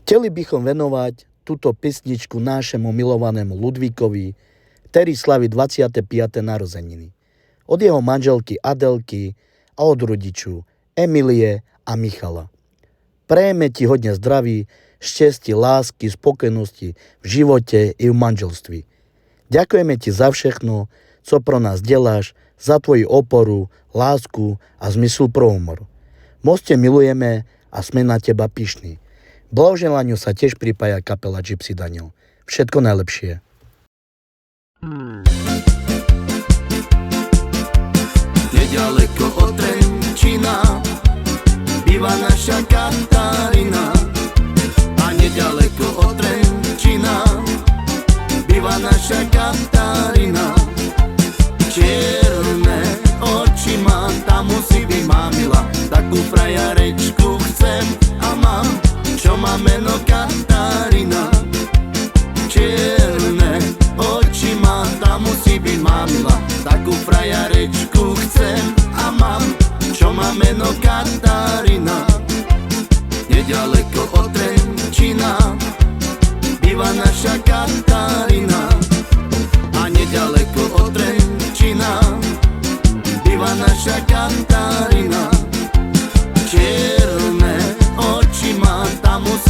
Chceli bychom venovať túto pesničku nášemu milovanému Ludvíkovi, ktorý slaví 25. narozeniny. Od jeho manželky Adelky a od rodičov Emilie a Michala. Prejeme ti hodne zdraví, šťastie, lásky, spokojnosti v živote i v manželství. Ďakujeme ti za všechno, co pro nás deláš, za tvoju oporu, lásku a zmysel pro humor. Moc te milujeme a sme na teba pyšní. Blahoželaniu sa tiež pripája kapela Gypsy Daniel. Všetko najlepšie. Nedaleko od Trenčína býva naša Katarína. A nedaleko od Trenčína býva naša Katarína. Čierne oči má, tá musí byť mamila. Takú frajarečku chcem a mám, čo má meno Katarína. Čierne oči má, tá musí byť mamila. Takú frajarečku chcem a mám, čo má meno Katarína. Nedaleko od Trenčína býva naša Katarína. A nedaleko od Trenčína býva naša Katarína. Čierne oči má, tá musí